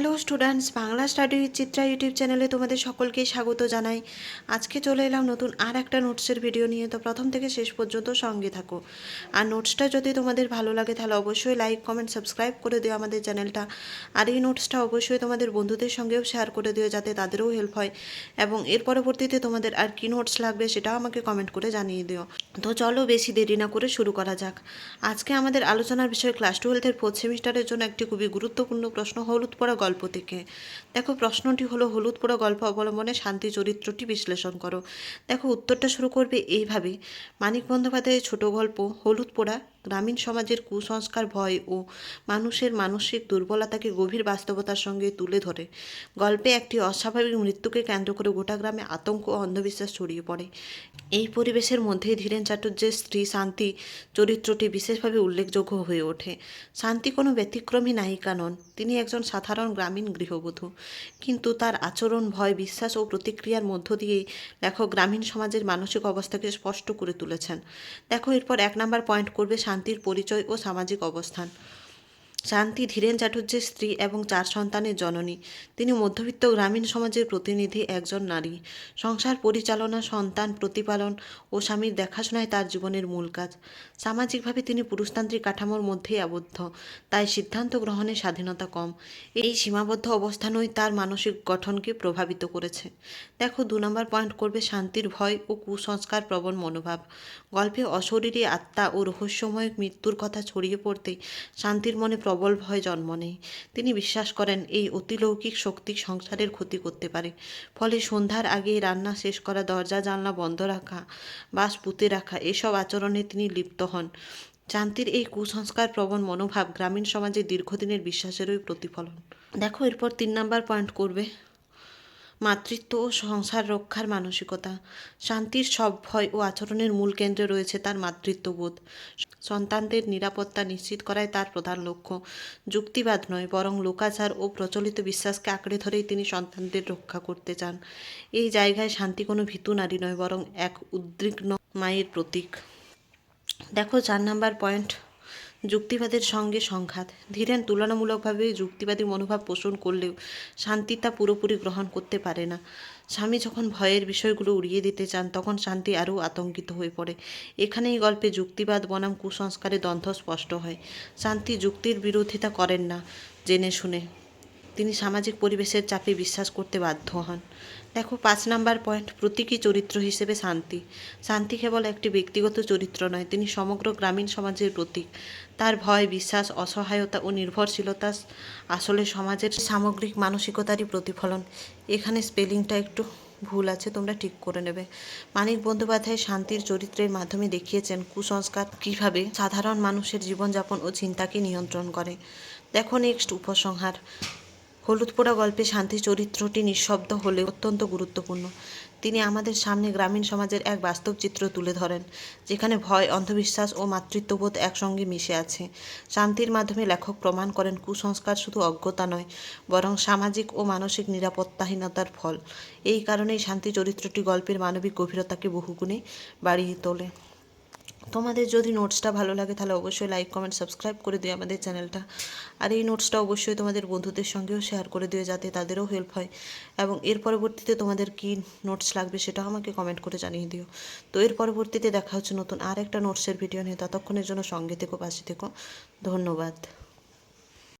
Hello students, Bangla study with Chitra YouTube চ্যানেলে তোমাদের সকলকে স্বাগত জানাই। আজকে চলে এলাম নতুন আর একটা নোটসের ভিডিও নিয়ে। তো প্রথম থেকে শেষ পর্যন্ত সঙ্গে থাকো। আর নোটসটা যদি তোমাদের ভালো লাগে তাহলে অবশ্যই লাইক কমেন্ট সাবস্ক্রাইব করে দিও আমাদের চ্যানেলটা। আর এই নোটসটা অবশ্যই তোমাদের বন্ধুদের সঙ্গেও শেয়ার করে দিও, যাতে তাদেরও হেল্প হয়। এবং এর পরবর্তীতে তোমাদের আর কি নোটস লাগবে সেটাও আমাকে কমেন্ট করে জানিয়ে দিও। তো চলো বেশি দেরি না করে শুরু করা যাক। আজকে আমাদের আলোচনার বিষয় ক্লাস 12-এর 4th সেমিস্টারের জন্য একটি খুবই গুরুত্বপূর্ণ প্রশ্ন, হলুদ পোড়া গল্প থেকে। দেখো প্রশ্নটি হলো, হলুদ পোড়া গল্প অবলম্বনে শান্তি চরিত্রটি বিশ্লেষণ করো। দেখো উত্তরটা শুরু করবে এইভাবে। মানিক বন্দ্যোপাধ্যায়ের ছোট গল্প হলুদ পোড়া গ্রামীণ সমাজের কুসংস্কার, ভয় ও মানুষের মানসিক দুর্বলতাকে গভীর বাস্তবতার সঙ্গে তুলে ধরে। গল্পে একটি অস্বাভাবিক মৃত্যুকে কেন্দ্র করে গোটা গ্রামে আতঙ্ক ও অন্ধবিশ্বাস ছড়িয়ে পড়ে। এই পরিবেশের মধ্যেই ধীরেন চাটুর্যের স্ত্রী শান্তি চরিত্রটি বিশেষভাবে উল্লেখযোগ্য হয়ে ওঠে। শান্তি কোনো ব্যতিক্রমী নায়িকা নন, তিনি একজন সাধারণ গ্রামীণ গৃহবধূ। কিন্তু তার আচরণ, ভয়, বিশ্বাস ও প্রতিক্রিয়ার মধ্য দিয়েই লেখক গ্রামীণ সমাজের মানসিক অবস্থাকে স্পষ্ট করে তুলেছেন। দেখো এরপর 1 নম্বর পয়েন্ট করবে শান্তির পরিচয় ও সামাজিক অবস্থান। শান্তি ধীরেন চাটুর্যের স্ত্রী এবং 4 সন্তানের জননী। তিনি মধ্যবিত্ত গ্রামীণ সমাজের প্রতিনিধি একজন নারী। সংসার পরিচালনা, সন্তান প্রতিপালন ও স্বামীর দেখাশোনায় তার জীবনের মূল কাজ। সামাজিকভাবে তিনি পুরুষতান্ত্রিক কাঠামোর মধ্যেই আবদ্ধ, তাই সিদ্ধান্ত গ্রহণের স্বাধীনতা কম। এই সীমাবদ্ধ অবস্থানই তার মানসিক গঠনকে প্রভাবিত করেছে। দেখো 2 নম্বর পয়েন্ট করবে শান্তির ভয় ও কুসংস্কার প্রবণ মনোভাব। গল্পে অশরীরী আত্মা ও রহস্যময় মৃত্যুর কথা ছড়িয়ে পড়তেই শান্তির মনে প্রবল ভয় জন্ম নেয়। তিনি বিশ্বাস করেন এই অতিলৌকিক শক্তি সংসারের ক্ষতি করতে পারে। ফলে সন্ধ্যার আগেই রান্না শেষ করা, দরজা জানলা বন্ধ রাখা, বাস পুঁতে রাখা এসব আচরণে তিনি লিপ্ত হন। শান্তির এই কুসংস্কার প্রবণ মনোভাব গ্রামীণ সমাজে দীর্ঘদিনের বিশ্বাসেরই প্রতিফলন। দেখো এরপর 3 নম্বর পয়েন্ট করবে মাতৃত্ব ও সংসার রক্ষার মানসিকতা। শান্তির সব ভয় ও আচরণের মূল কেন্দ্রে রয়েছে তার মাতৃত্ববোধ। সন্তানদের নিরাপত্তা নিশ্চিত করাই তার প্রধান লক্ষ্য। যুক্তিবাদ নয়, বরং লোকাচার ও প্রচলিত বিশ্বাসকে আঁকড়ে ধরেই তিনি সন্তানদের রক্ষা করতে চান। এই জায়গায় শান্তি কোনো ভীতু নারী নয়, বরং এক উদ্বিগ্ন মায়ের প্রতীক। দেখো 4 নম্বর পয়েন্ট যুক্তিবাদের সঙ্গে সংঘাত। ধীরেন তুলনামূলকভাবে যুক্তিবাদী মনোভাব পোষণ করলেও শান্তি তা পুরোপুরি গ্রহণ করতে পারে না। স্বামী যখন ভয়ের বিষয়গুলো উড়িয়ে দিতে চান, তখন শান্তি আরও আতঙ্কিত হয়ে পড়ে। এখানেই গল্পে যুক্তিবাদ বনাম কুসংস্কারের দ্বন্দ্ব স্পষ্ট হয়। শান্তি যুক্তির বিরোধিতা করেন না জেনে শুনে, তিনি সামাজিক পরিবেশের চাপে বিশ্বাস করতে বাধ্য হন। দেখো 5 নম্বর পয়েন্ট প্রতীকী চরিত্র হিসেবে শান্তি। শান্তি কেবল একটি ব্যক্তিগত চরিত্র নয়, তিনি সমগ্র গ্রামীণ সমাজের প্রতীক। তার ভয়, বিশ্বাস, অসহায়তা ও নির্ভরশীলতা আসলে সমাজের সামগ্রিক মানসিকতারই প্রতিফলন। এখানে স্পেলিংটা একটু ভুল আছে, তোমরা ঠিক করে নেবে। মানিক বন্দ্যোপাধ্যায় শান্তির চরিত্রের মাধ্যমে দেখিয়েছেন কুসংস্কার কীভাবে সাধারণ মানুষের জীবনযাপন ও চিন্তাকে নিয়ন্ত্রণ করে। দেখো নেক্সট উপসংহার। হলুদ পোড়া গল্পে শান্তি চরিত্রটি নিঃশব্দ হলেও অত্যন্ত গুরুত্বপূর্ণ। তিনি আমাদের সামনে গ্রামীণ সমাজের এক বাস্তব চিত্র তুলে ধরেন, যেখানে ভয়, অন্ধবিশ্বাস ও মাতৃত্ববোধ একসঙ্গে মিশে আছে। শান্তির মাধ্যমে লেখক প্রমাণ করেন কুসংস্কার শুধু অজ্ঞতা নয়, বরং সামাজিক ও মানসিক নিরাপত্তাহীনতার ফল। এই কারণেই শান্তি চরিত্রটি গল্পের মানবিক গভীরতাকে বহুগুণে বাড়িয়ে তোলে। তোমাদের যদি নোটসটা ভালো লাগে তাহলে অবশ্যই লাইক কমেন্ট সাবস্ক্রাইব করে দিও আমাদের চ্যানেলটা। আর এই নোটসটা অবশ্যই তোমাদের বন্ধুদের সঙ্গেও শেয়ার করে দিও, যাতে তাদেরও হেল্প হয়। এবং এর পরবর্তীতে তোমাদের কী নোটস লাগবে সেটাও আমাকে কমেন্ট করে জানিয়ে দিও। তো এর পরবর্তীতে দেখা হচ্ছে নতুন আর একটা নোটসের ভিডিও নিয়ে। ততক্ষণের জন্য সঙ্গে থেকো, পাশে থেকো। ধন্যবাদ।